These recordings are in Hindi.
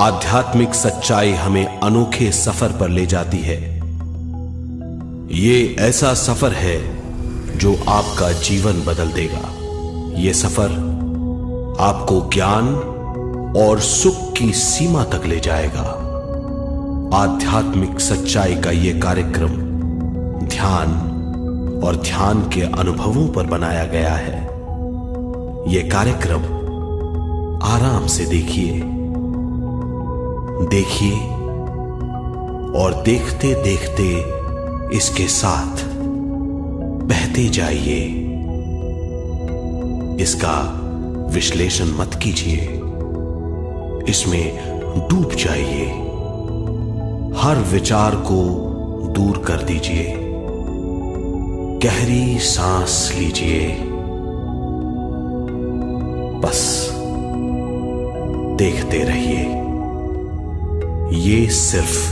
आध्यात्मिक सच्चाई हमें अनोखे सफर पर ले जाती है। ये ऐसा सफर है जो आपका जीवन बदल देगा। ये सफर आपको ज्ञान और सुख की सीमा तक ले जाएगा। आध्यात्मिक सच्चाई का ये कार्यक्रम ध्यान और ध्यान के अनुभवों पर बनाया गया है। ये कार्यक्रम आराम से देखिए और देखते देखते इसके साथ बहते जाइए। इसका विश्लेषण मत कीजिए, इसमें डूब जाइए। हर विचार को दूर कर दीजिए। गहरी सांस लीजिए। बस देखते रहिए। ये सिर्फ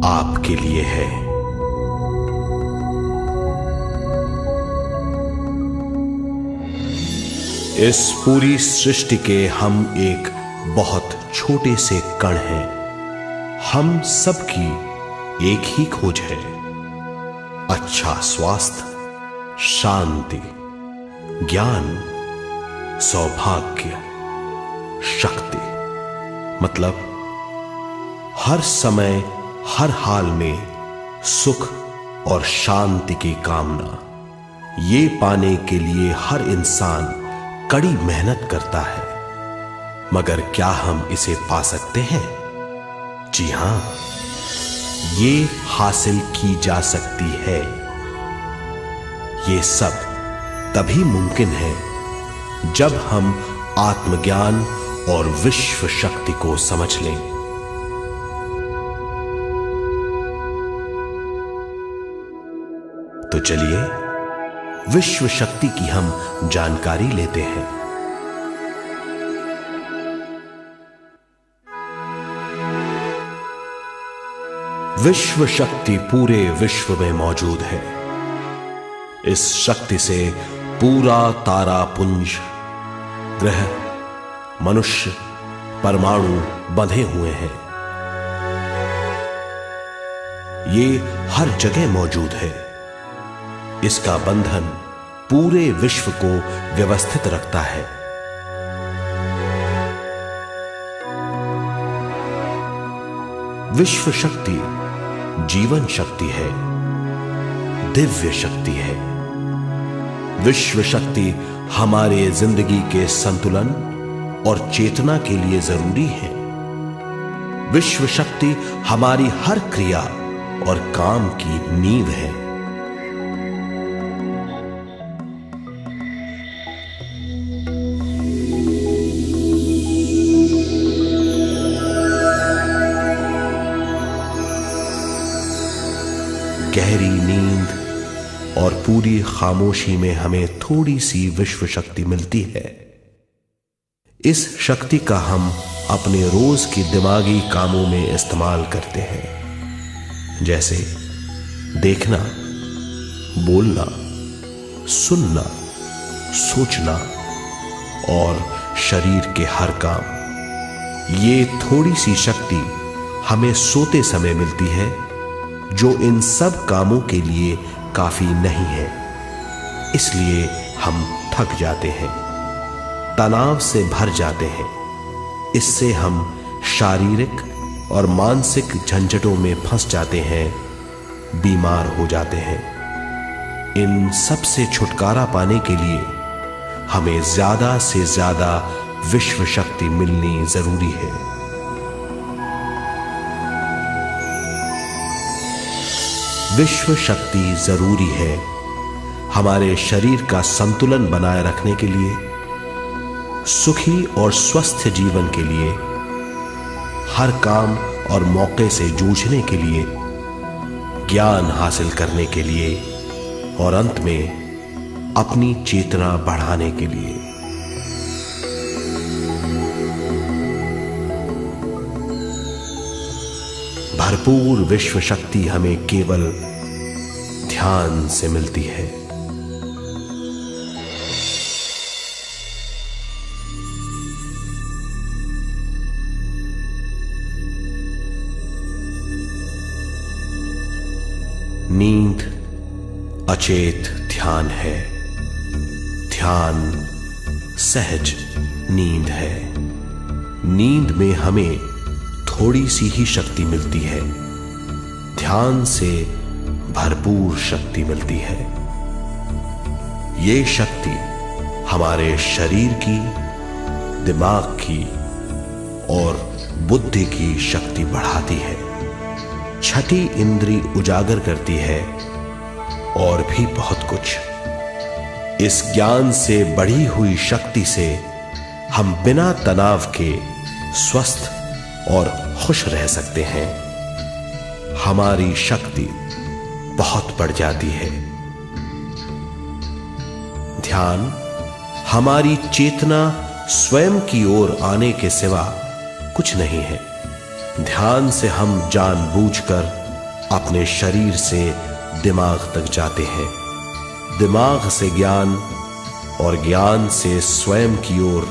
आपके लिए है। इस पूरी सृष्टि के हम एक बहुत छोटे से कण हैं। हम सबकी एक ही खोज है, अच्छा स्वास्थ्य, शांति, ज्ञान, सौभाग्य, शक्ति। मतलब हर समय हर हाल में सुख और शांति की कामना। ये पाने के लिए हर इंसान कड़ी मेहनत करता है, मगर क्या हम इसे पा सकते हैं? जी हां, ये हासिल की जा सकती है। ये सब तभी मुमकिन है जब हम आत्मज्ञान और विश्व शक्ति को समझ लें। तो चलिए विश्व शक्ति की हम जानकारी लेते हैं। विश्व शक्ति पूरे विश्व में मौजूद है। इस शक्ति से पूरा तारापुंज, ग्रह, मनुष्य, परमाणु बंधे हुए हैं। ये हर जगह मौजूद है। इसका बंधन पूरे विश्व को व्यवस्थित रखता है। विश्व शक्ति जीवन शक्ति है, दिव्य शक्ति है। विश्व शक्ति हमारे जिंदगी के संतुलन और चेतना के लिए जरूरी है। विश्व शक्ति हमारी हर क्रिया और काम की नींव है। गहरी नींद और पूरी खामोशी में हमें थोड़ी सी विश्व शक्ति मिलती है। इस शक्ति का हम अपने रोज के दिमागी कामों में इस्तेमाल करते हैं, जैसे देखना, बोलना, सुनना, सोचना और शरीर के हर काम। ये थोड़ी सी शक्ति हमें सोते समय मिलती है, जो इन सब कामों के लिए काफी नहीं है। इसलिए हम थक जाते हैं, तनाव से भर जाते हैं। इससे हम शारीरिक और मानसिक झंझटों में फंस जाते हैं, बीमार हो जाते हैं। इन सब से छुटकारा पाने के लिए हमें ज्यादा से ज्यादा विश्व शक्ति मिलनी जरूरी है। विश्व शक्ति जरूरी है हमारे शरीर का संतुलन बनाए रखने के लिए, सुखी और स्वस्थ जीवन के लिए, हर काम और मौके से जूझने के लिए, ज्ञान हासिल करने के लिए और अंत में अपनी चेतना बढ़ाने के लिए। भरपूर विश्व शक्ति हमें केवल ध्यान से मिलती है। अचेत ध्यान है। ध्यान सहज नींद है। नींद में हमें थोड़ी सी ही शक्ति मिलती है, ध्यान से भरपूर शक्ति मिलती है। ये शक्ति हमारे शरीर की, दिमाग की और बुद्धि की शक्ति बढ़ाती है। छठी इंद्री उजागर करती है और भी बहुत कुछ। इस ज्ञान से बढ़ी हुई शक्ति से हम बिना तनाव के स्वस्थ और खुश रह सकते हैं। हमारी शक्ति बहुत बढ़ जाती है। ध्यान हमारी चेतना स्वयं की ओर आने के सिवा कुछ नहीं है। ध्यान से हम जानबूझकर अपने शरीर से दिमाग तक जाते हैं, दिमाग से ज्ञान और ज्ञान से स्वयं की ओर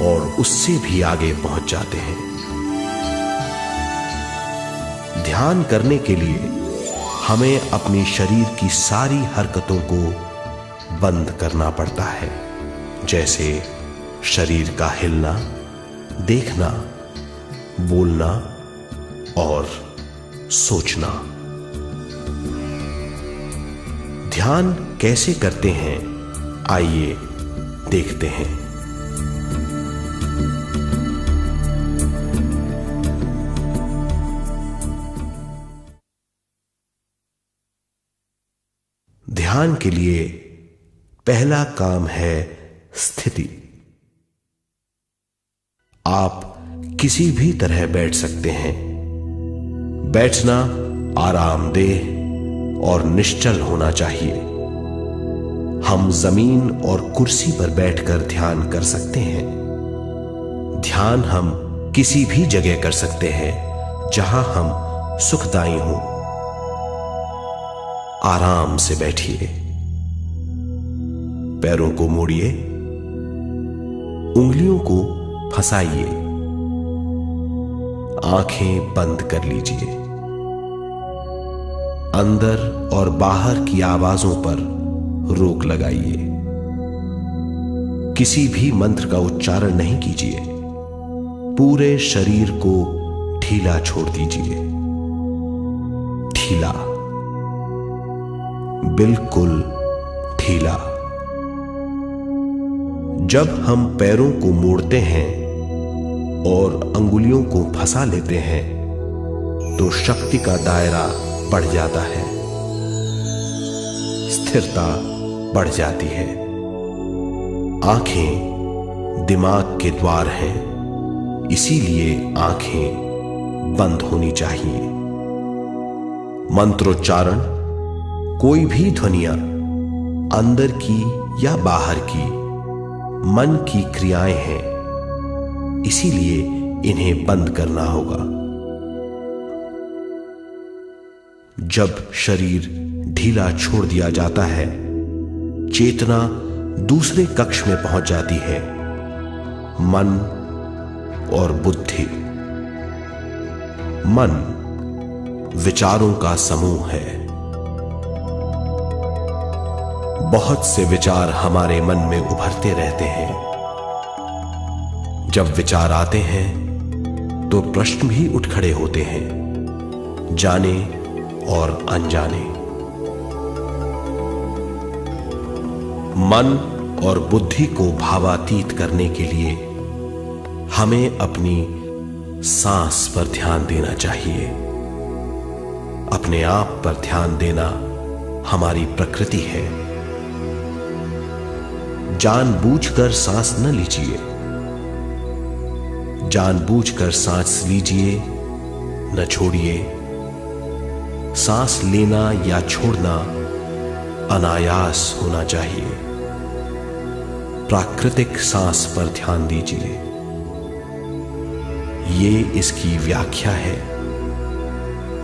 और उससे भी आगे पहुंच जाते हैं। ध्यान करने के लिए हमें अपनी शरीर की सारी हरकतों को बंद करना पड़ता है, जैसे शरीर का हिलना, देखना, बोलना और सोचना। ध्यान कैसे करते हैं, आइए देखते हैं। ध्यान के लिए पहला काम है स्थिति। आप किसी भी तरह बैठ सकते हैं। बैठना आरामदेह और निश्चल होना चाहिए। हम जमीन और कुर्सी पर बैठकर ध्यान कर सकते हैं। ध्यान हम किसी भी जगह कर सकते हैं जहां हम सुखदायी हों। आराम से बैठिए, पैरों को मोड़िए, उंगलियों को फंसाइए, आंखें बंद कर लीजिए। अंदर और बाहर की आवाजों पर रोक लगाइए। किसी भी मंत्र का उच्चारण नहीं कीजिए। पूरे शरीर को ढीला छोड़ दीजिए। ढीला, बिल्कुल ढीला। जब हम पैरों को मोड़ते हैं और अंगुलियों को फंसा लेते हैं तो शक्ति का दायरा बढ़ जाता है, स्थिरता बढ़ जाती है। आंखें दिमाग के द्वार हैं, इसीलिए आंखें बंद होनी चाहिए। मंत्रोच्चारण, कोई भी ध्वनियां अंदर की या बाहर की मन की क्रियाएं हैं, इसीलिए इन्हें बंद करना होगा। जब शरीर ढीला छोड़ दिया जाता है, चेतना दूसरे कक्ष में पहुंच जाती है। मन और बुद्धि। मन विचारों का समूह है। बहुत से विचार हमारे मन में उभरते रहते हैं। जब विचार आते हैं तो प्रश्न भी उठ खड़े होते हैं, जाने और अनजाने। मन और बुद्धि को भावातीत करने के लिए हमें अपनी सांस पर ध्यान देना चाहिए। अपने आप पर ध्यान देना हमारी प्रकृति है। जानबूझकर सांस न लीजिए। जानबूझकर सांस लीजिए, न छोड़िए। सांस लेना या छोड़ना अनायास होना चाहिए। प्राकृतिक सांस पर ध्यान दीजिए। ये इसकी व्याख्या है,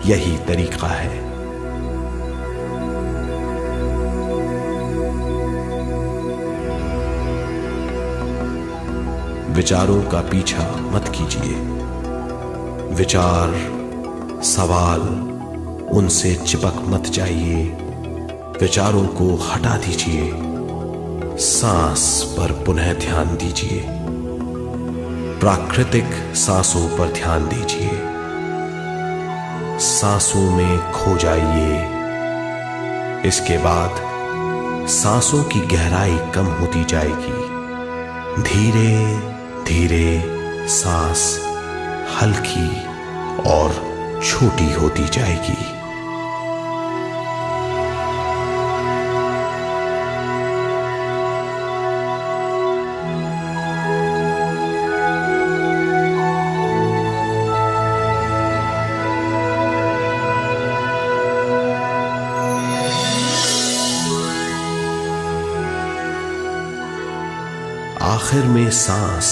यही तरीका है। विचारों का पीछा मत कीजिए। विचार, सवाल, उनसे चिपक मत जाइए। विचारों को हटा दीजिए। सांस पर पुनः ध्यान दीजिए। प्राकृतिक सांसों पर ध्यान दीजिए। सांसों में खो जाइए। इसके बाद सांसों की गहराई कम होती जाएगी। धीरे धीरे सांस हल्की और छोटी होती जाएगी। आखिर में सांस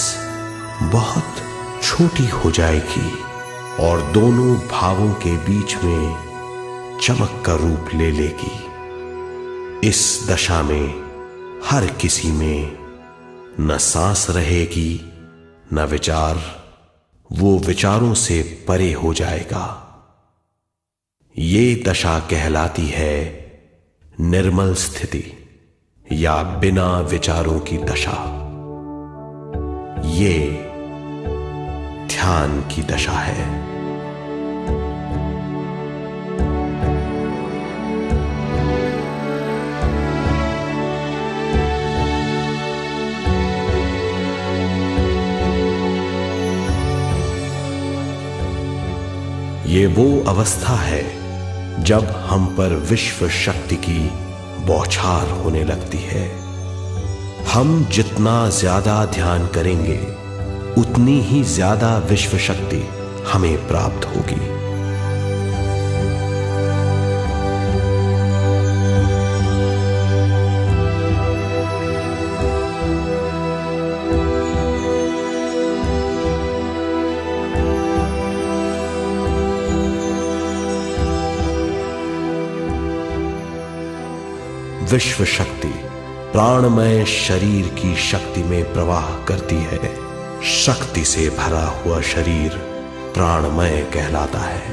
बहुत छोटी हो जाएगी और दोनों भावों के बीच में चमक का रूप ले लेगी। इस दशा में हर किसी में न सांस रहेगी न विचार। वो विचारों से परे हो जाएगा। ये दशा कहलाती है निर्मल स्थिति या बिना विचारों की दशा। ये ध्यान की दशा है। ये वो अवस्था है जब हम पर विश्व शक्ति की बौछार होने लगती है। हम जितना ज्यादा ध्यान करेंगे उतनी ही ज्यादा विश्व शक्ति हमें प्राप्त होगी। विश्व शक्ति प्राणमय शरीर की शक्ति में प्रवाह करती है। शक्ति से भरा हुआ शरीर प्राणमय कहलाता है।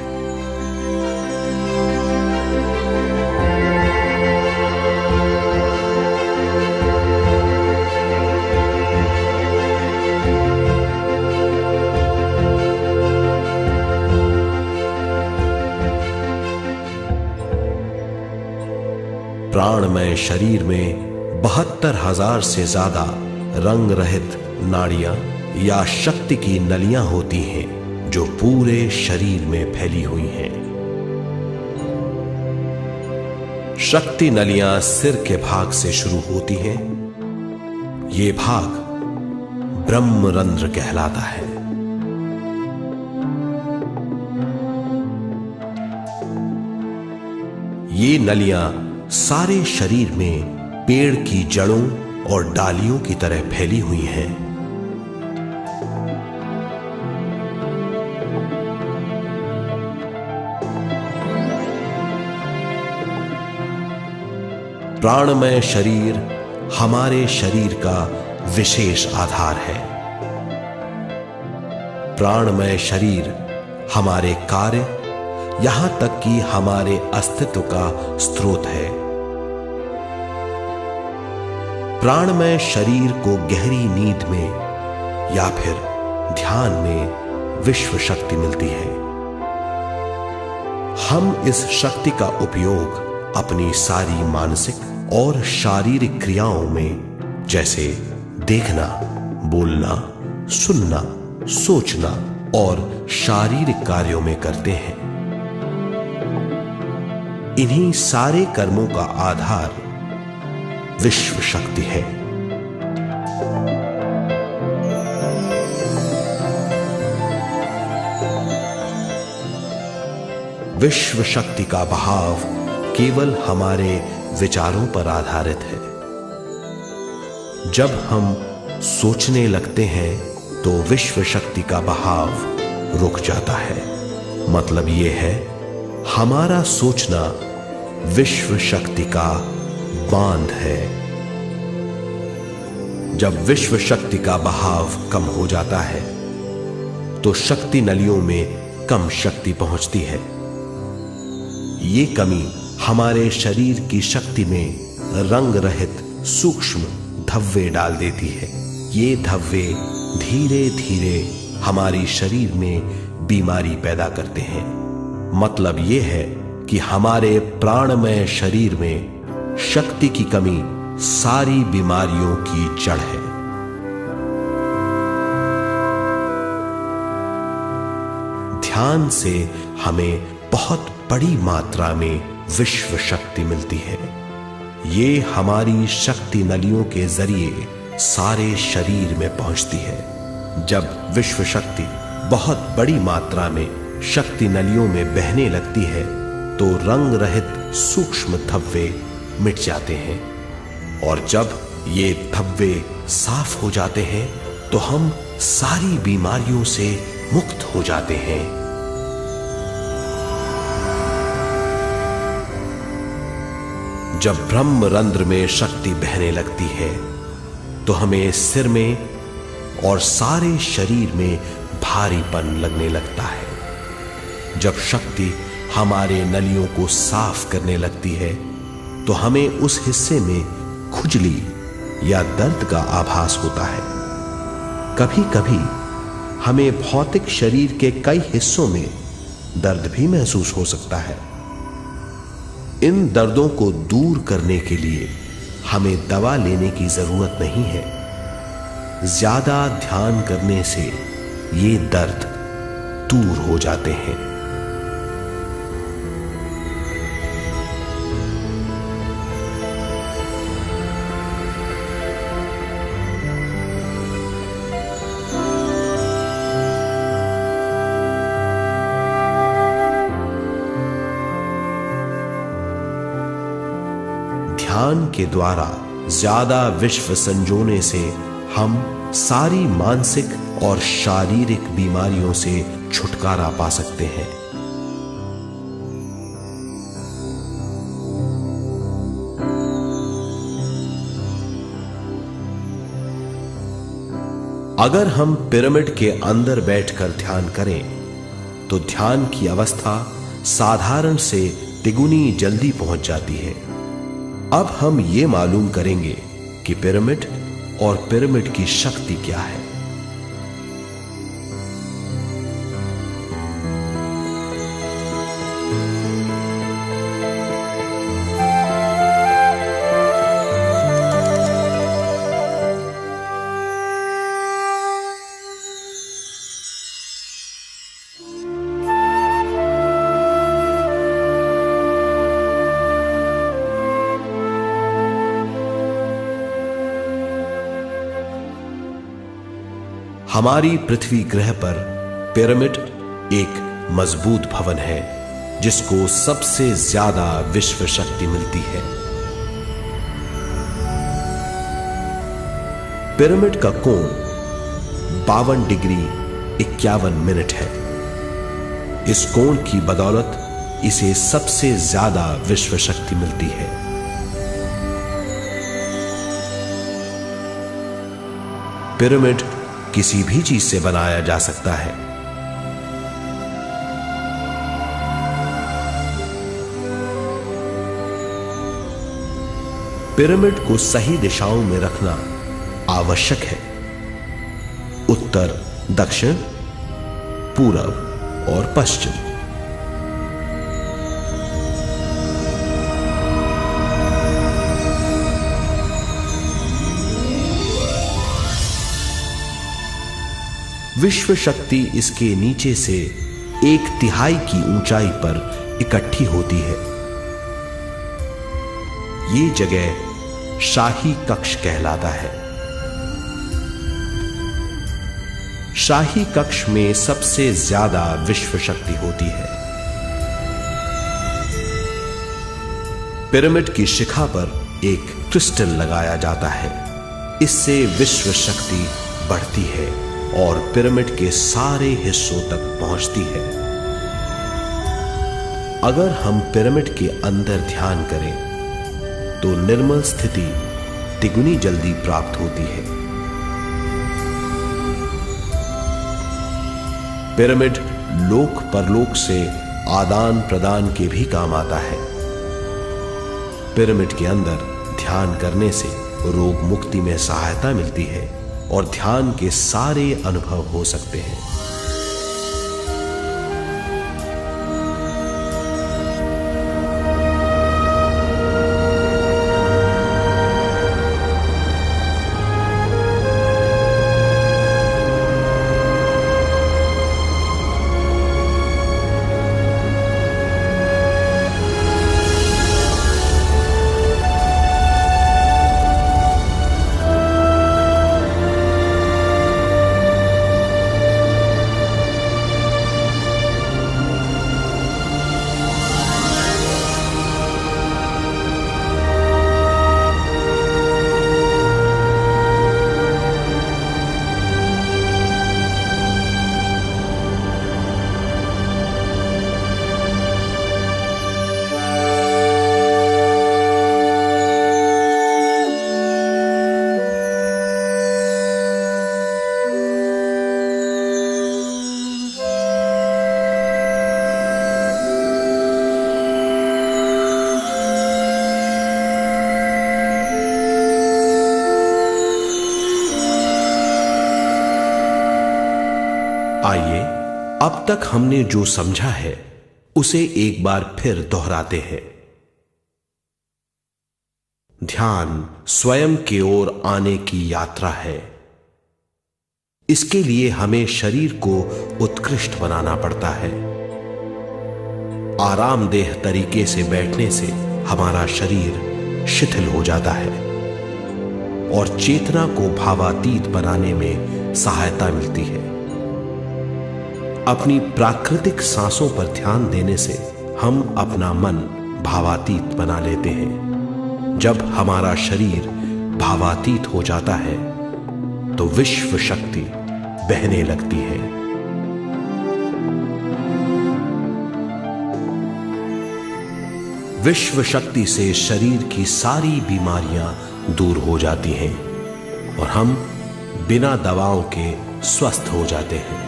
प्राणमय शरीर में 72,000 से ज्यादा रंग रहित नाड़ियां या शक्ति की नलियां होती हैं जो पूरे शरीर में फैली हुई हैं। शक्ति नलियां सिर के भाग से शुरू होती हैं। ये भाग ब्रह्मरंध्र कहलाता है। ये नलियां सारे शरीर में पेड़ की जड़ों और डालियों की तरह फैली हुई हैं। प्राणमय शरीर हमारे शरीर का विशेष आधार है। प्राणमय शरीर हमारे कार्य यहां तक कि हमारे अस्तित्व का स्रोत है। प्राणमय शरीर को गहरी नींद में या फिर ध्यान में विश्व शक्ति मिलती है। हम इस शक्ति का उपयोग अपनी सारी मानसिक और शारीरिक क्रियाओं में जैसे देखना, बोलना, सुनना, सोचना और शारीरिक कार्यों में करते हैं। इन्हीं सारे कर्मों का आधार विश्व शक्ति है। विश्व शक्ति का बहाव केवल हमारे विचारों पर आधारित है। जब हम सोचने लगते हैं तो विश्व शक्ति का बहाव रुक जाता है। मतलब यह है, हमारा सोचना विश्व शक्ति का बांध है। जब विश्व शक्ति का बहाव कम हो जाता है तो शक्ति नलियों में कम शक्ति पहुंचती है। ये कमी हमारे शरीर की शक्ति में रंग रहित सूक्ष्म धब्बे डाल देती है। ये धब्बे धीरे धीरे हमारी शरीर में बीमारी पैदा करते हैं। मतलब यह है कि हमारे प्राणमय शरीर में शक्ति की कमी सारी बीमारियों की जड़ है। ध्यान से हमें बहुत बड़ी मात्रा में विश्व शक्ति मिलती है। ये हमारी शक्ति नलियों के जरिए सारे शरीर में पहुंचती है। जब विश्व शक्ति बहुत बड़ी मात्रा में शक्ति नलियों में बहने लगती है तो रंग रहित सूक्ष्म धब्बे मिट जाते हैं, और जब ये धब्बे साफ हो जाते हैं तो हम सारी बीमारियों से मुक्त हो जाते हैं। जब ब्रह्म रंध्र में शक्ति बहने लगती है तो हमें सिर में और सारे शरीर में भारीपन लगने लगता है। जब शक्ति हमारे नलियों को साफ करने लगती है तो हमें उस हिस्से में खुजली या दर्द का आभास होता है। कभी कभी हमें भौतिक शरीर के कई हिस्सों में दर्द भी महसूस हो सकता है। इन दर्दों को दूर करने के लिए हमें दवा लेने की जरूरत नहीं है। ज्यादा ध्यान करने से ये दर्द दूर हो जाते हैं। ध्यान के द्वारा ज्यादा विश्व संजोने से हम सारी मानसिक और शारीरिक बीमारियों से छुटकारा पा सकते हैं। अगर हम पिरामिड के अंदर बैठकर ध्यान करें तो ध्यान की अवस्था साधारण से तिगुनी जल्दी पहुंच जाती है। अब हम ये मालूम करेंगे कि पिरामिड और पिरामिड की शक्ति क्या है। हमारी पृथ्वी ग्रह पर पिरामिड एक मजबूत भवन है जिसको सबसे ज्यादा विश्व शक्ति मिलती है। पिरामिड का कोण 52 डिग्री 51 मिनट है। इस कोण की बदौलत इसे सबसे ज्यादा विश्व शक्ति मिलती है। पिरामिड किसी भी चीज से बनाया जा सकता है। पिरामिड को सही दिशाओं में रखना आवश्यक है। उत्तर, दक्षिण, पूरब और पश्चिम। विश्व शक्ति इसके नीचे से 1/3 की ऊंचाई पर इकट्ठी होती है। ये जगह शाही कक्ष कहलाता है। शाही कक्ष में सबसे ज्यादा विश्व शक्ति होती है। पिरामिड की शिखा पर एक क्रिस्टल लगाया जाता है। इससे विश्व शक्ति बढ़ती है और पिरामिड के सारे हिस्सों तक पहुंचती है। अगर हम पिरामिड के अंदर ध्यान करें तो निर्मल स्थिति तिगुनी जल्दी प्राप्त होती है। पिरामिड लोक परलोक से आदान प्रदान के भी काम आता है। पिरामिड के अंदर ध्यान करने से रोग मुक्ति में सहायता मिलती है और ध्यान के सारे अनुभव हो सकते हैं। आइए अब तक हमने जो समझा है उसे एक बार फिर दोहराते हैं। ध्यान स्वयं की ओर आने की यात्रा है। इसके लिए हमें शरीर को उत्कृष्ट बनाना पड़ता है। आरामदेह तरीके से बैठने से हमारा शरीर शिथिल हो जाता है और चेतना को भावातीत बनाने में सहायता मिलती है। अपनी प्राकृतिक सांसों पर ध्यान देने से हम अपना मन भावातीत बना लेते हैं। जब हमारा शरीर भावातीत हो जाता है तो विश्व शक्ति बहने लगती है। विश्व शक्ति से शरीर की सारी बीमारियां दूर हो जाती हैं और हम बिना दवाओं के स्वस्थ हो जाते हैं।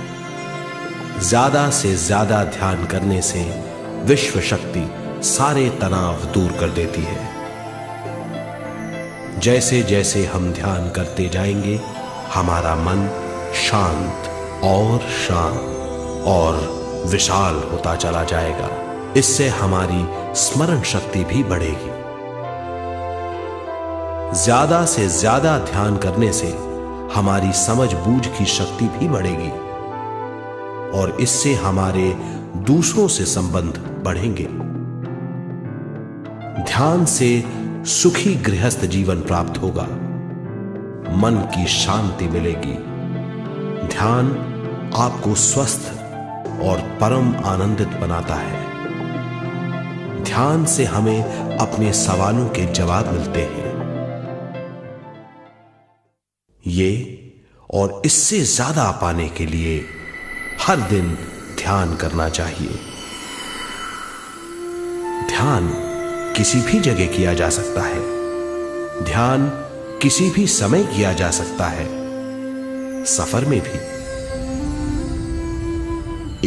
ज्यादा से ज्यादा ध्यान करने से विश्व शक्ति सारे तनाव दूर कर देती है। जैसे जैसे हम ध्यान करते जाएंगे हमारा मन शांत और विशाल होता चला जाएगा। इससे हमारी स्मरण शक्ति भी बढ़ेगी। ज्यादा से ज्यादा ध्यान करने से हमारी समझ बूझ की शक्ति भी बढ़ेगी और इससे हमारे दूसरों से संबंध बढ़ेंगे। ध्यान से सुखी गृहस्थ जीवन प्राप्त होगा, मन की शांति मिलेगी। ध्यान आपको स्वस्थ और परम आनंदित बनाता है। ध्यान से हमें अपने सवालों के जवाब मिलते हैं। ये और इससे ज्यादा पाने के लिए हर दिन ध्यान करना चाहिए। ध्यान किसी भी जगह किया जा सकता है। ध्यान किसी भी समय किया जा सकता है, सफर में भी।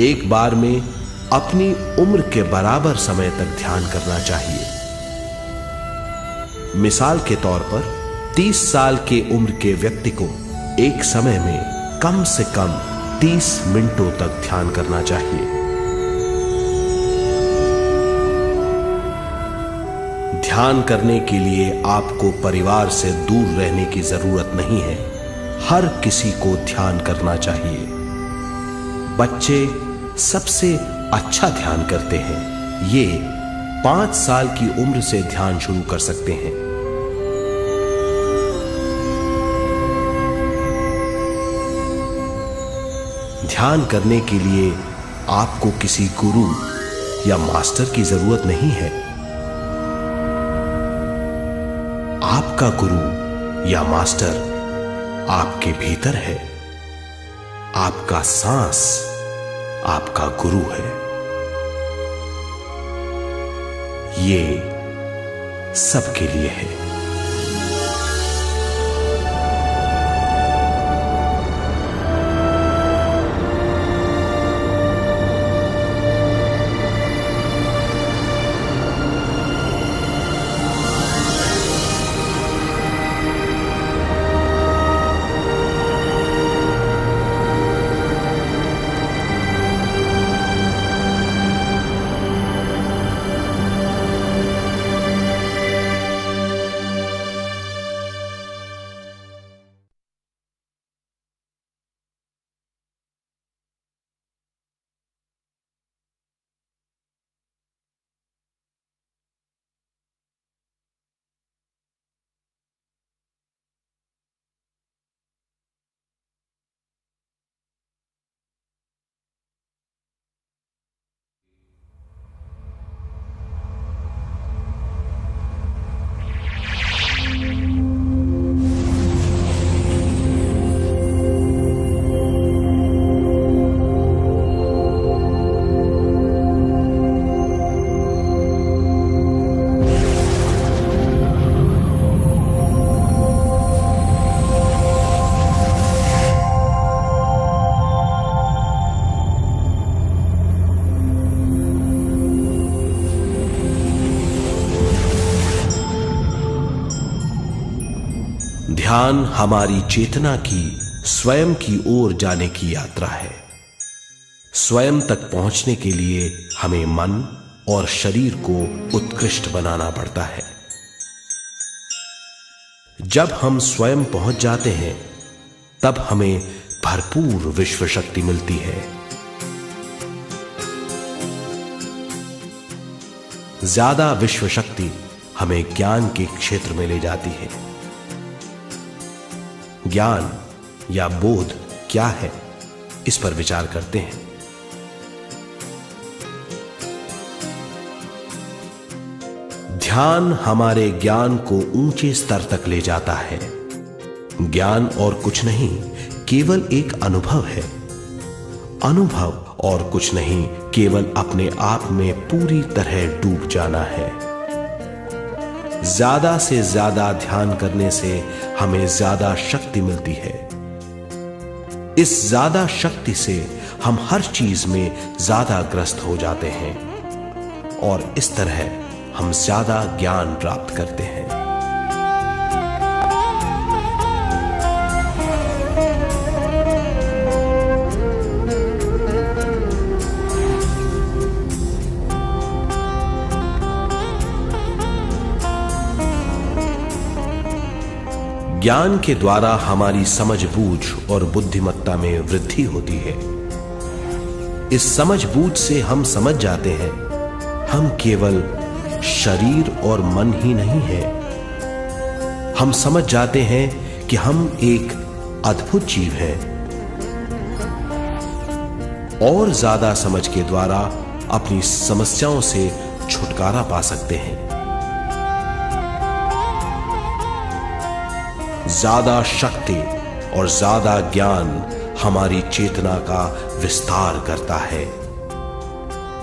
एक बार में अपनी उम्र के बराबर समय तक ध्यान करना चाहिए। मिसाल के तौर पर 30 साल के उम्र के व्यक्ति को एक समय में कम से कम 30 मिनटों तक ध्यान करना चाहिए। ध्यान करने के लिए आपको परिवार से दूर रहने की जरूरत नहीं है। हर किसी को ध्यान करना चाहिए। बच्चे सबसे अच्छा ध्यान करते हैं। ये 5 साल की उम्र से ध्यान शुरू कर सकते हैं। ध्यान करने के लिए आपको किसी गुरु या मास्टर की जरूरत नहीं है। आपका गुरु या मास्टर आपके भीतर है। आपका सांस आपका गुरु है। ये सबके लिए है। ध्यान हमारी चेतना की स्वयं की ओर जाने की यात्रा है। स्वयं तक पहुंचने के लिए हमें मन और शरीर को उत्कृष्ट बनाना पड़ता है। जब हम स्वयं पहुंच जाते हैं तब हमें भरपूर विश्व शक्ति मिलती है। ज्यादा विश्व शक्ति हमें ज्ञान के क्षेत्र में ले जाती है। ज्ञान या बोध क्या है, इस पर विचार करते हैं। ध्यान हमारे ज्ञान को ऊंचे स्तर तक ले जाता है। ज्ञान और कुछ नहीं, केवल एक अनुभव है। अनुभव और कुछ नहीं, केवल अपने आप में पूरी तरह डूब जाना है। ज्यादा से ज्यादा ध्यान करने से हमें ज्यादा शक्ति मिलती है। इस ज्यादा शक्ति से हम हर चीज में ज्यादा ग्रस्त हो जाते हैं और इस तरह हम ज्यादा ज्ञान प्राप्त करते हैं। ज्ञान के द्वारा हमारी समझबूझ और बुद्धिमत्ता में वृद्धि होती है। इस समझबूझ से हम समझ जाते हैं हम केवल शरीर और मन ही नहीं है। हम समझ जाते हैं कि हम एक अद्भुत जीव हैं। और ज्यादा समझ के द्वारा अपनी समस्याओं से छुटकारा पा सकते हैं। ज्यादा शक्ति और ज्यादा ज्ञान हमारी चेतना का विस्तार करता है।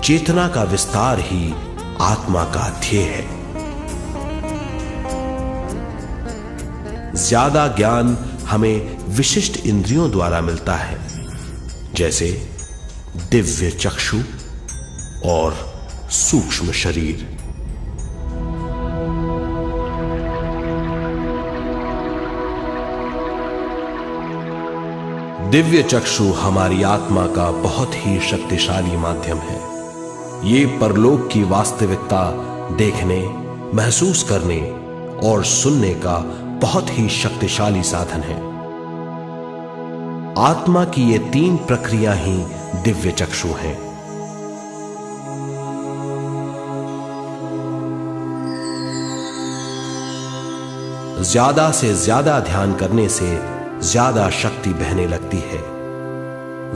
चेतना का विस्तार ही आत्मा का ध्येय है। ज्यादा ज्ञान हमें विशिष्ट इंद्रियों द्वारा मिलता है, जैसे दिव्य चक्षु और सूक्ष्म शरीर। दिव्य चक्षु हमारी आत्मा का बहुत ही शक्तिशाली माध्यम है। ये परलोक की वास्तविकता देखने, महसूस करने और सुनने का बहुत ही शक्तिशाली साधन है। आत्मा की ये तीन प्रक्रिया ही दिव्य चक्षु हैं। ज्यादा से ज्यादा ध्यान करने से ज्यादा शक्ति बहने लगती है।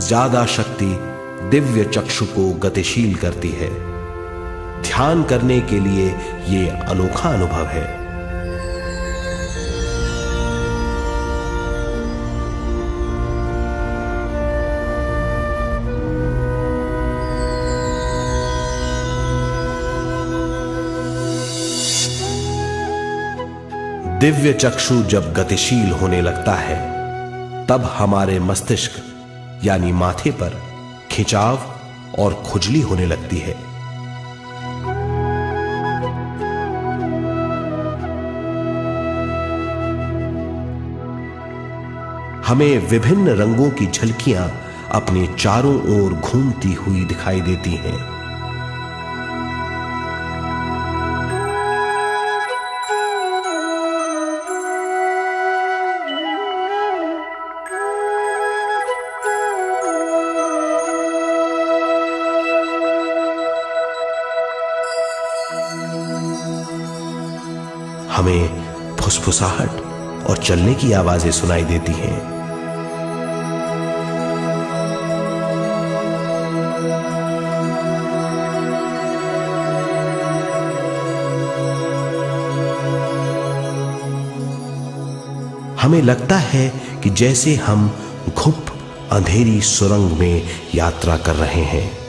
ज्यादा शक्ति दिव्य चक्षु को गतिशील करती है। ध्यान करने के लिए यह अनोखा अनुभव है। दिव्य चक्षु जब गतिशील होने लगता है तब हमारे मस्तिष्क यानी माथे पर खिंचाव और खुजली होने लगती है। हमें विभिन्न रंगों की झलकियां अपने चारों ओर घूमती हुई दिखाई देती हैं। हमें फुसफुसाहट और चलने की आवाजें सुनाई देती हैं। हमें लगता है कि जैसे हम घुप अंधेरी सुरंग में यात्रा कर रहे हैं।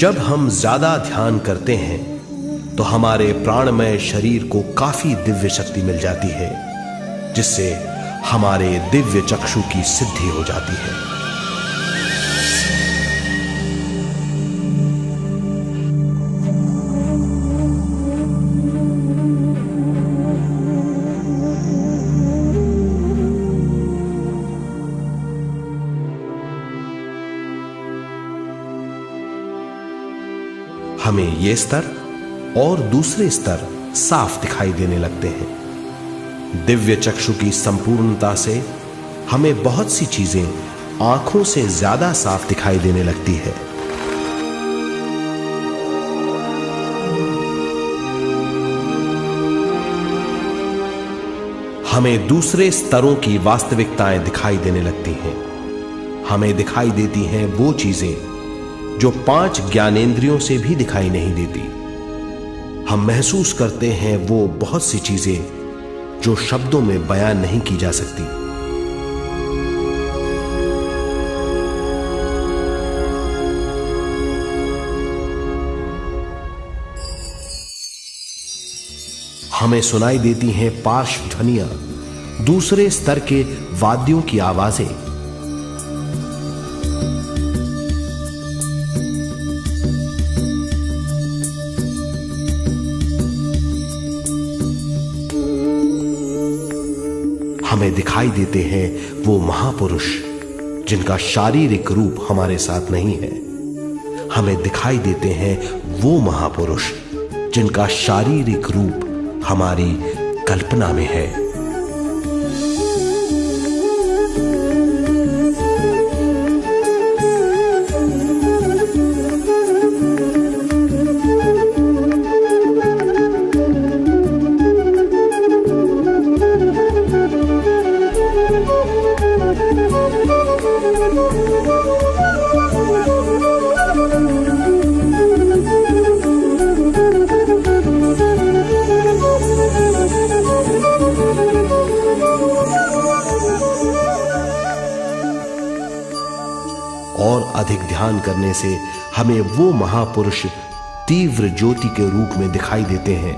जब हम ज्यादा ध्यान करते हैं तो हमारे प्राणमय शरीर को काफी दिव्य शक्ति मिल जाती है, जिससे हमारे दिव्य चक्षु की सिद्धि हो जाती है। हमें ये स्तर और दूसरे स्तर साफ दिखाई देने लगते हैं। दिव्य चक्षु की संपूर्णता से हमें बहुत सी चीजें आंखों से ज्यादा साफ दिखाई देने लगती है। हमें दूसरे स्तरों की वास्तविकताएं दिखाई देने लगती हैं। हमें दिखाई देती हैं वो चीजें जो 5 ज्ञानेंद्रियों से भी दिखाई नहीं देती। हम महसूस करते हैं वो बहुत सी चीजें जो शब्दों में बयान नहीं की जा सकती। हमें सुनाई देती हैं पार्श्व ध्वनियां, दूसरे स्तर के वाद्यों की आवाजें। हमें दिखाई देते हैं वो महापुरुष जिनका शारीरिक रूप हमारे साथ नहीं है। हमें दिखाई देते हैं वो महापुरुष जिनका शारीरिक रूप हमारी कल्पना में है। और अधिक ध्यान करने से हमें वो महापुरुष तीव्र ज्योति के रूप में दिखाई देते हैं।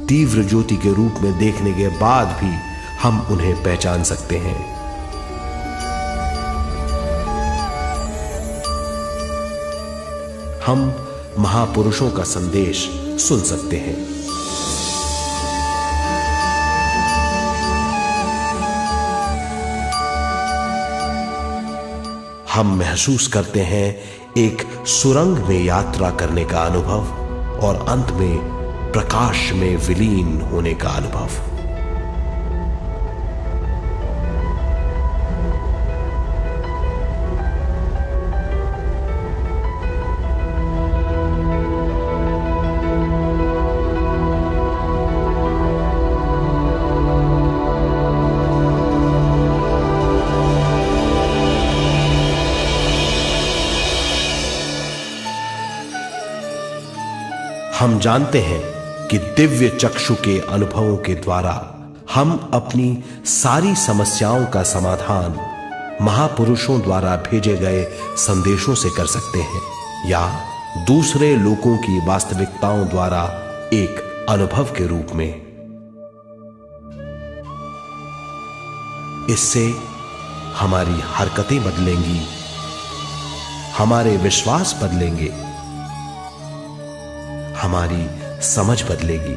तीव्र ज्योति के रूप में देखने के बाद भी हम उन्हें पहचान सकते हैं। हम महापुरुषों का संदेश सुन सकते हैं। हम महसूस करते हैं एक सुरंग में यात्रा करने का अनुभव और अंत में प्रकाश में विलीन होने का अनुभव। हम जानते हैं कि दिव्य चक्षु के अनुभवों के द्वारा हम अपनी सारी समस्याओं का समाधान महापुरुषों द्वारा भेजे गए संदेशों से कर सकते हैं या दूसरे लोगों की वास्तविकताओं द्वारा एक अनुभव के रूप में। इससे हमारी हरकतें बदलेंगी, हमारे विश्वास बदलेंगे, हमारी समझ बदलेगी।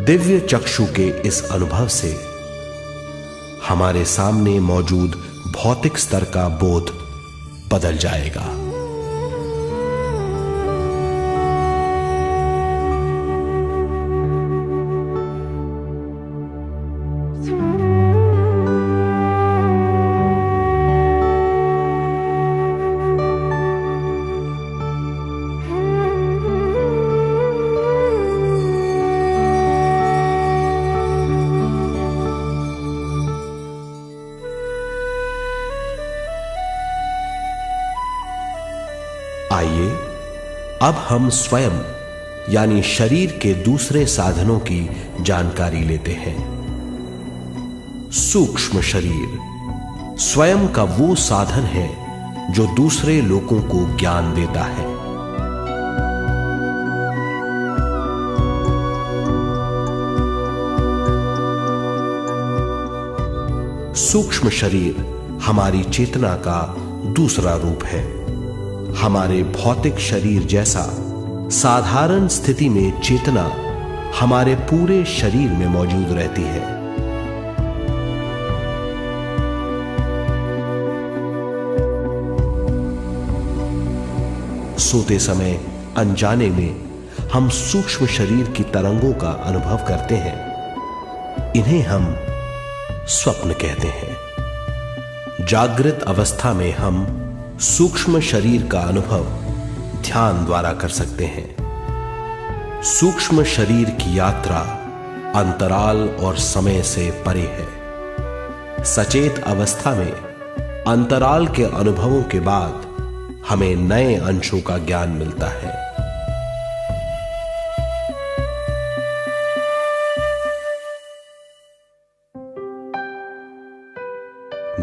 दिव्य चक्षु के इस अनुभव से हमारे सामने मौजूद भौतिक स्तर का बोध बदल जाएगा। आइए अब हम स्वयं यानी शरीर के दूसरे साधनों की जानकारी लेते हैं। सूक्ष्म शरीर स्वयं का वो साधन है जो दूसरे लोगों को ज्ञान देता है। सूक्ष्म शरीर हमारी चेतना का दूसरा रूप है। हमारे भौतिक शरीर जैसा साधारण स्थिति में चेतना हमारे पूरे शरीर में मौजूद रहती है। सोते समय अनजाने में हम सूक्ष्म शरीर की तरंगों का अनुभव करते हैं। इन्हें हम स्वप्न कहते हैं। जागृत अवस्था में हम सूक्ष्म शरीर का अनुभव ध्यान द्वारा कर सकते हैं। सूक्ष्म शरीर की यात्रा अंतराल और समय से परे है। सचेत अवस्था में अंतराल के अनुभवों के बाद हमें नए अंशों का ज्ञान मिलता है।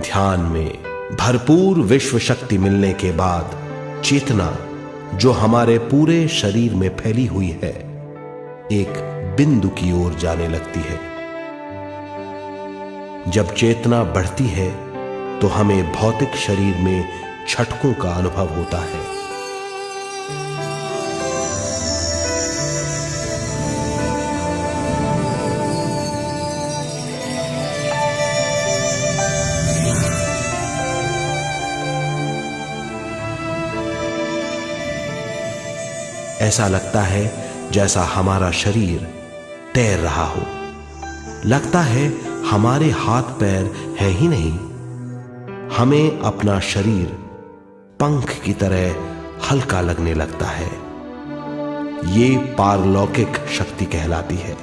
ध्यान में भरपूर विश्व शक्ति मिलने के बाद चेतना जो हमारे पूरे शरीर में फैली हुई है, एक बिंदु की ओर जाने लगती है। जब चेतना बढ़ती है तो हमें भौतिक शरीर में झटकों का अनुभव होता है। ऐसा लगता है जैसा हमारा शरीर तैर रहा हो। लगता है हमारे हाथ पैर है ही नहीं। हमें अपना शरीर पंख की तरह हल्का लगने लगता है। ये पारलौकिक शक्ति कहलाती है।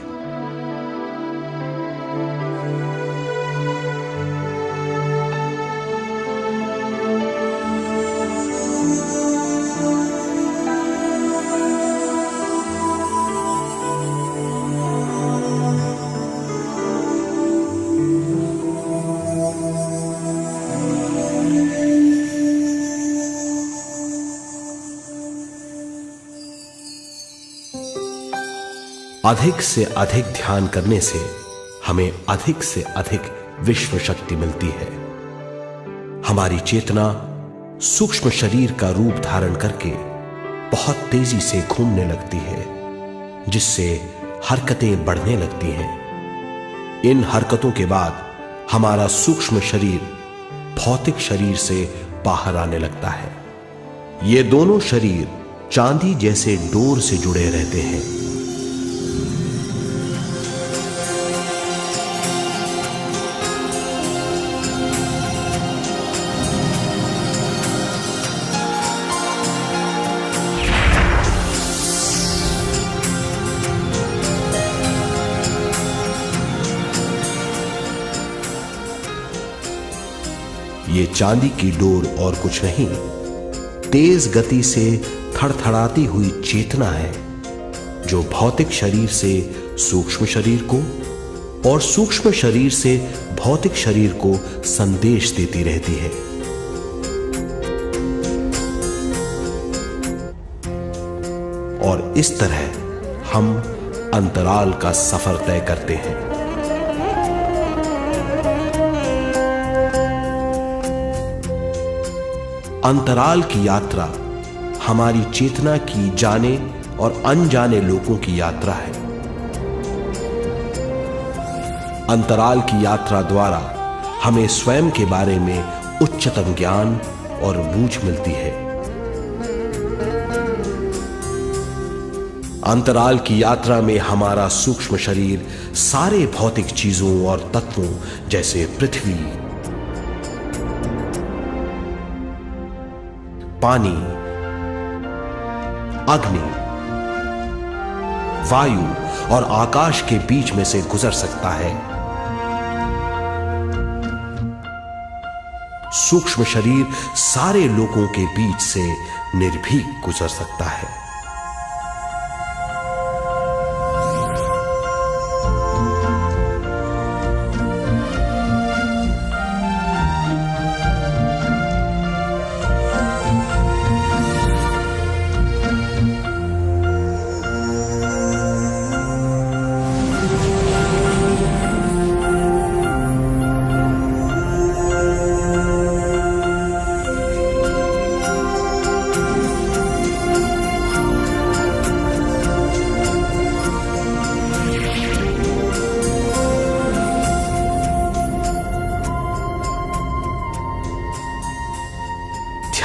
अधिक से अधिक ध्यान करने से हमें अधिक से अधिक विश्व शक्ति मिलती है। हमारी चेतना सूक्ष्म शरीर का रूप धारण करके बहुत तेजी से घूमने लगती है, जिससे हरकतें बढ़ने लगती हैं। इन हरकतों के बाद हमारा सूक्ष्म शरीर भौतिक शरीर से बाहर आने लगता है। ये दोनों शरीर चांदी जैसे डोर से जुड़े रहते हैं। ये चांदी की डोर और कुछ नहीं, तेज गति से थड़थड़ाती हुई चेतना है, जो भौतिक शरीर से सूक्ष्म शरीर को और सूक्ष्म शरीर से भौतिक शरीर को संदेश देती रहती है। और इस तरह हम अंतराल का सफर तय करते हैं। अंतराल की यात्रा हमारी चेतना की जाने और अनजाने लोगों की यात्रा है। अंतराल की यात्रा द्वारा हमें स्वयं के बारे में उच्चतम ज्ञान और बूझ मिलती है। अंतराल की यात्रा में हमारा सूक्ष्म शरीर सारे भौतिक चीजों और तत्वों जैसे पृथ्वी, पानी, अग्नि, वायु और आकाश के बीच में से गुजर सकता है। सूक्ष्म शरीर सारे लोगों के बीच से निर्भीक गुजर सकता है।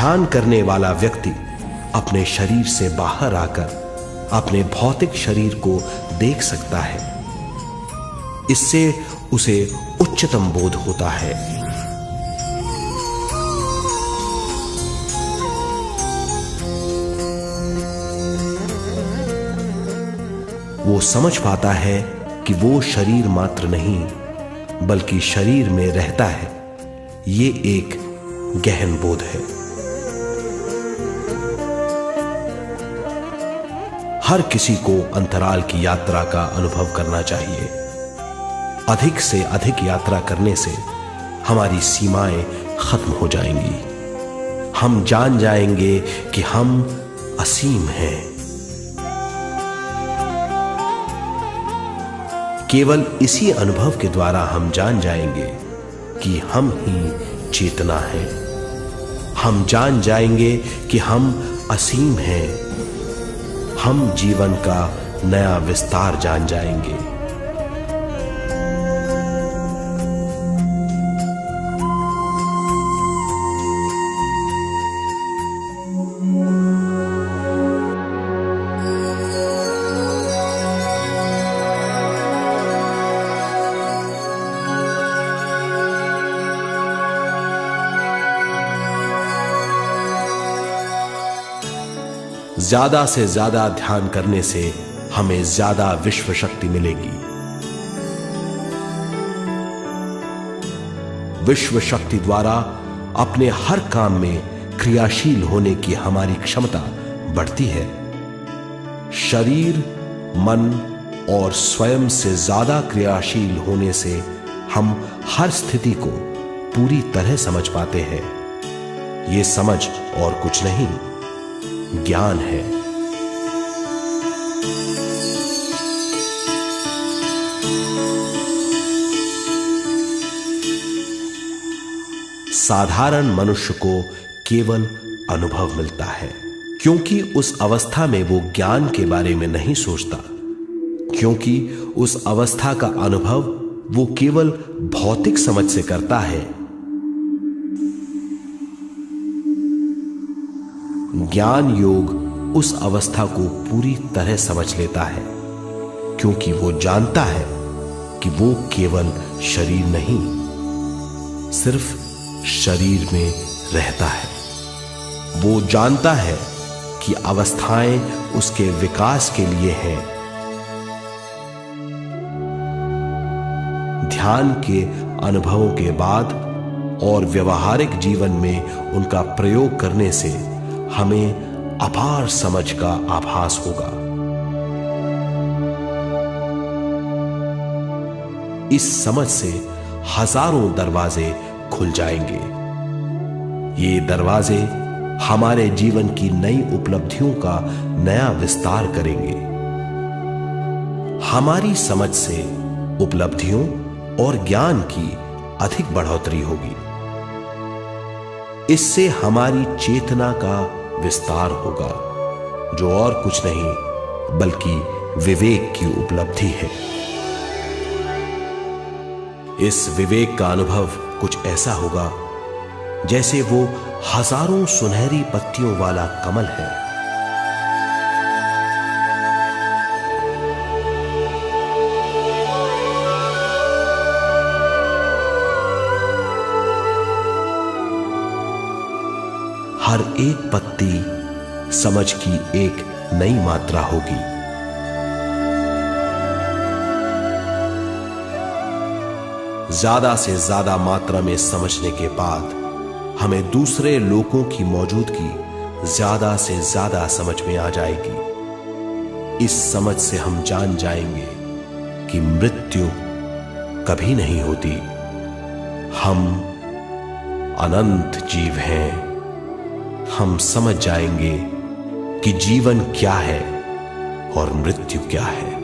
ध्यान करने वाला व्यक्ति अपने शरीर से बाहर आकर अपने भौतिक शरीर को देख सकता है। इससे उसे उच्चतम बोध होता है। वो समझ पाता है कि वो शरीर मात्र नहीं बल्कि शरीर में रहता है। ये एक गहन बोध है। हर किसी को अंतराल की यात्रा का अनुभव करना चाहिए। अधिक से अधिक यात्रा करने से हमारी सीमाएं खत्म हो जाएंगी। हम जान जाएंगे कि हम असीम हैं। केवल इसी अनुभव के द्वारा हम जान जाएंगे कि हम ही चेतना है। हम जान जाएंगे कि हम असीम हैं। हम जीवन का नया विस्तार जान जाएंगे। ज्यादा से ज्यादा ध्यान करने से हमें ज्यादा विश्व शक्ति मिलेगी। विश्व शक्ति द्वारा अपने हर काम में क्रियाशील होने की हमारी क्षमता बढ़ती है। शरीर, मन और स्वयं से ज्यादा क्रियाशील होने से हम हर स्थिति को पूरी तरह समझ पाते हैं। ये समझ और कुछ नहीं, ज्ञान है। साधारण मनुष्य को केवल अनुभव मिलता है, क्योंकि उस अवस्था में वो ज्ञान के बारे में नहीं सोचता, क्योंकि उस अवस्था का अनुभव वो केवल भौतिक समझ से करता है। ज्ञान योग उस अवस्था को पूरी तरह समझ लेता है, क्योंकि वो जानता है कि वो केवल शरीर नहीं, सिर्फ शरीर में रहता है। वो जानता है कि अवस्थाएं उसके विकास के लिए हैं। ध्यान के अनुभवों के बाद और व्यवहारिक जीवन में उनका प्रयोग करने से हमें अपार समझ का आभास होगा। इस समझ से हजारों दरवाजे खुल जाएंगे। ये दरवाजे हमारे जीवन की नई उपलब्धियों का नया विस्तार करेंगे। हमारी समझ से उपलब्धियों और ज्ञान की अधिक बढ़ोतरी होगी। इससे हमारी चेतना का विस्तार होगा, जो और कुछ नहीं बल्कि विवेक की उपलब्धि है। इस विवेक का अनुभव कुछ ऐसा होगा जैसे वो हजारों सुनहरी पत्तियों वाला कमल है। हर एक पत्ती समझ की एक नई मात्रा होगी। ज्यादा से ज्यादा मात्रा में समझने के बाद हमें दूसरे लोगों की मौजूदगी ज्यादा से ज्यादा समझ में आ जाएगी। इस समझ से हम जान जाएंगे कि मृत्यु कभी नहीं होती। हम अनंत जीव हैं। हम समझ जाएंगे कि जीवन क्या है और मृत्यु क्या है।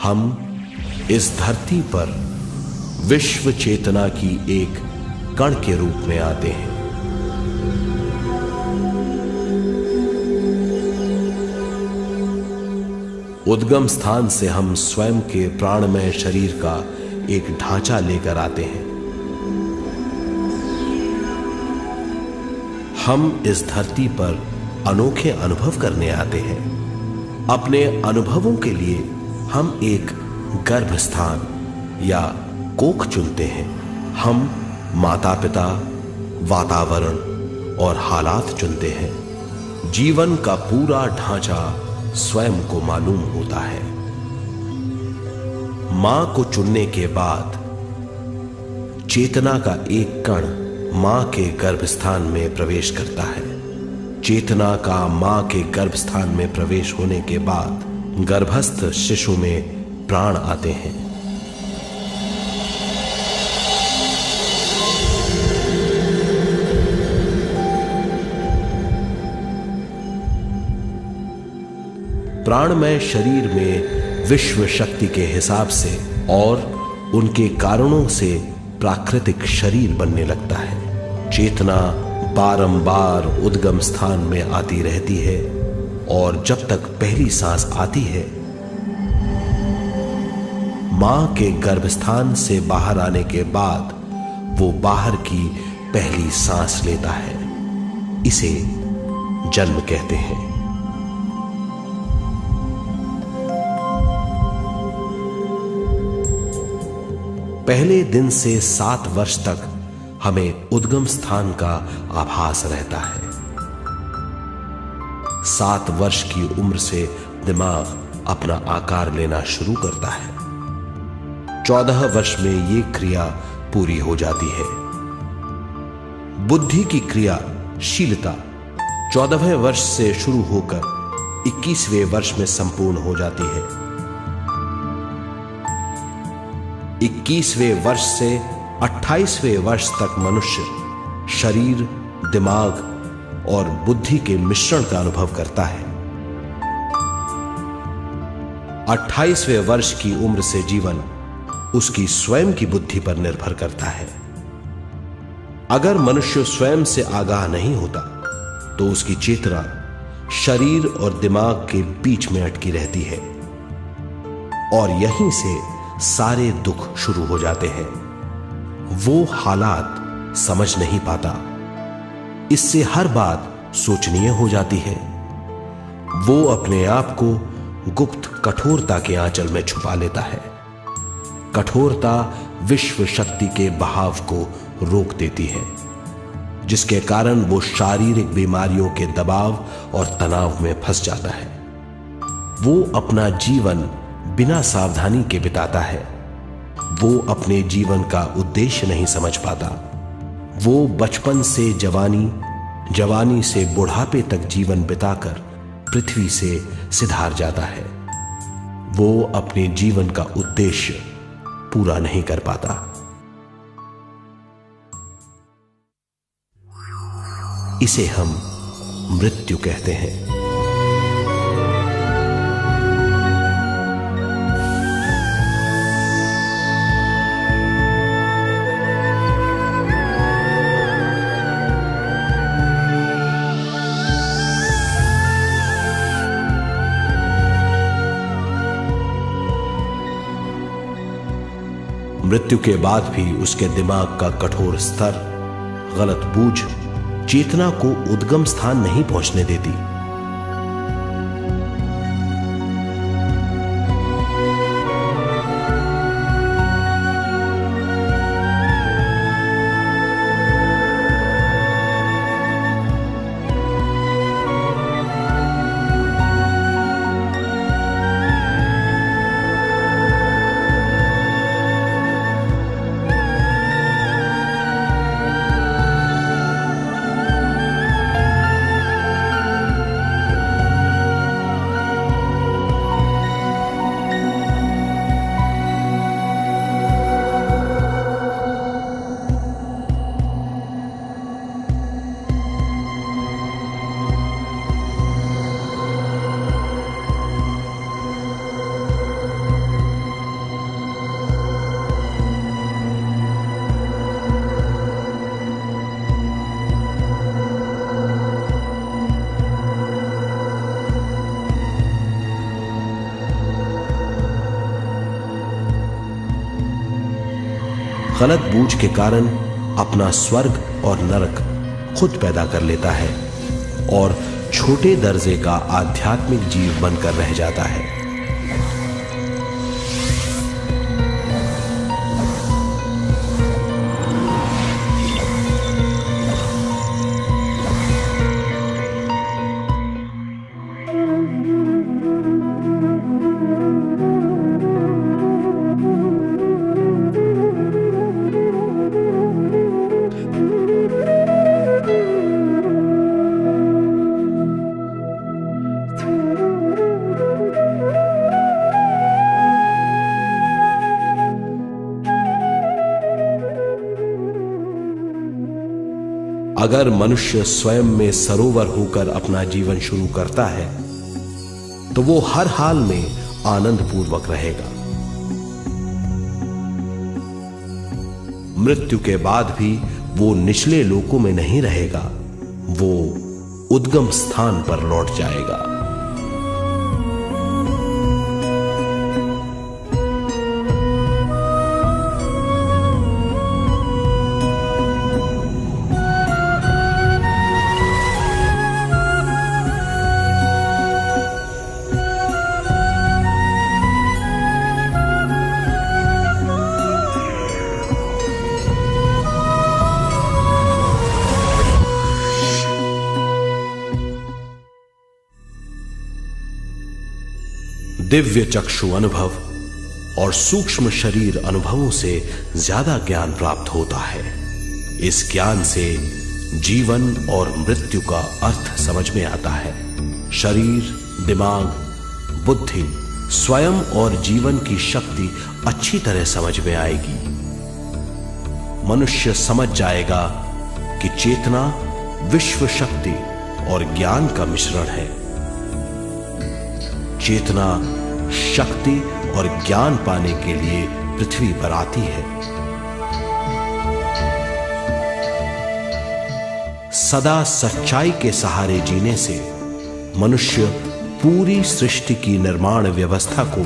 हम इस धरती पर विश्व चेतना की एक कण के रूप में आते हैं। उद्गम स्थान से हम स्वयं के प्राणमय शरीर का एक ढांचा लेकर आते हैं। हम इस धरती पर अनोखे अनुभव करने आते हैं। अपने अनुभवों के लिए हम एक गर्भ स्थान या कोख चुनते हैं। हम माता पिता, वातावरण और हालात चुनते हैं। जीवन का पूरा ढांचा स्वयं को मालूम होता है। मां को चुनने के बाद चेतना का एक कण मां के गर्भस्थान में प्रवेश करता है। चेतना का मां के गर्भस्थान में प्रवेश होने के बाद गर्भस्थ शिशु में प्राण आते हैं। प्राणमय शरीर में विश्व शक्ति के हिसाब से और उनके कारणों से प्राकृतिक शरीर बनने लगता है। चेतना बारंबार उद्गम स्थान में आती रहती है और जब तक पहली सांस आती है, मां के गर्भस्थान से बाहर आने के बाद वो बाहर की पहली सांस लेता है। इसे जन्म कहते हैं। पहले दिन से 7 वर्ष तक हमें उद्गम स्थान का आभास रहता है। 7 वर्ष की उम्र से दिमाग अपना आकार लेना शुरू करता है। 14 वर्ष में यह क्रिया पूरी हो जाती है। बुद्धि की क्रियाशीलता 14वें वर्ष से शुरू होकर 21वें वर्ष में संपूर्ण हो जाती है। 21वें वर्ष से 28वें वर्ष तक मनुष्य शरीर, दिमाग और बुद्धि के मिश्रण का अनुभव करता है। 28वें वर्ष की उम्र से जीवन उसकी स्वयं की बुद्धि पर निर्भर करता है। अगर मनुष्य स्वयं से आगाह नहीं होता तो उसकी चेतना शरीर और दिमाग के बीच में अटकी रहती है और यहीं से सारे दुख शुरू हो जाते हैं। वो हालात समझ नहीं पाता, इससे हर बात सोचनीय हो जाती है। वो अपने आप को गुप्त कठोरता के आंचल में छुपा लेता है। कठोरता विश्व शक्ति के बहाव को रोक देती है, जिसके कारण वो शारीरिक बीमारियों के दबाव और तनाव में फंस जाता है। वो अपना जीवन बिना सावधानी के बिताता है। वो अपने जीवन का उद्देश्य नहीं समझ पाता। वो बचपन से जवानी, जवानी से बुढ़ापे तक जीवन बिताकर पृथ्वी से सिधार जाता है। वो अपने जीवन का उद्देश्य पूरा नहीं कर पाता। इसे हम मृत्यु कहते हैं। मृत्यु के बाद भी उसके दिमाग का कठोर स्तर, गलत बूझ चेतना को उद्गम स्थान नहीं पहुंचने देती। गलत बूझ के कारण अपना स्वर्ग और नरक खुद पैदा कर लेता है और छोटे दर्जे का आध्यात्मिक जीव बनकर रह जाता है। अगर मनुष्य स्वयं में सरोवर होकर अपना जीवन शुरू करता है तो वो हर हाल में आनंद पूर्वक रहेगा। मृत्यु के बाद भी वो निचले लोकों में नहीं रहेगा, वो उद्गम स्थान पर लौट जाएगा। दिव्य चक्षु अनुभव और सूक्ष्म शरीर अनुभवों से ज्यादा ज्ञान प्राप्त होता है। इस ज्ञान से जीवन और मृत्यु का अर्थ समझ में आता है। शरीर, दिमाग, बुद्धि, स्वयं और जीवन की शक्ति अच्छी तरह समझ में आएगी। मनुष्य समझ जाएगा कि चेतना विश्व शक्ति और ज्ञान का मिश्रण है। चेतना शक्ति और ज्ञान पाने के लिए पृथ्वी पर आती है। सदा सच्चाई के सहारे जीने से मनुष्य पूरी सृष्टि की निर्माण व्यवस्था को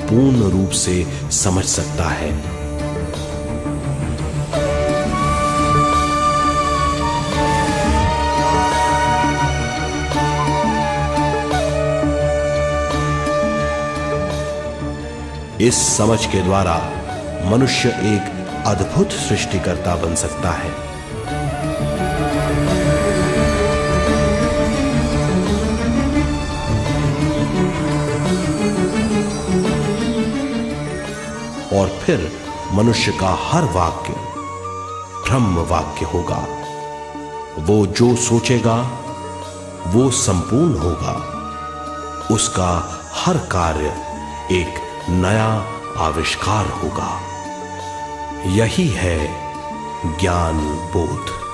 पूर्ण रूप से समझ सकता है। इस समझ के द्वारा मनुष्य एक अद्भुत सृष्टिकर्ता बन सकता है। और फिर मनुष्य का हर वाक्य ब्रह्म वाक्य होगा। वो जो सोचेगा वो संपूर्ण होगा। उसका हर कार्य एक नया आविष्कार होगा। यही है ज्ञान बोध।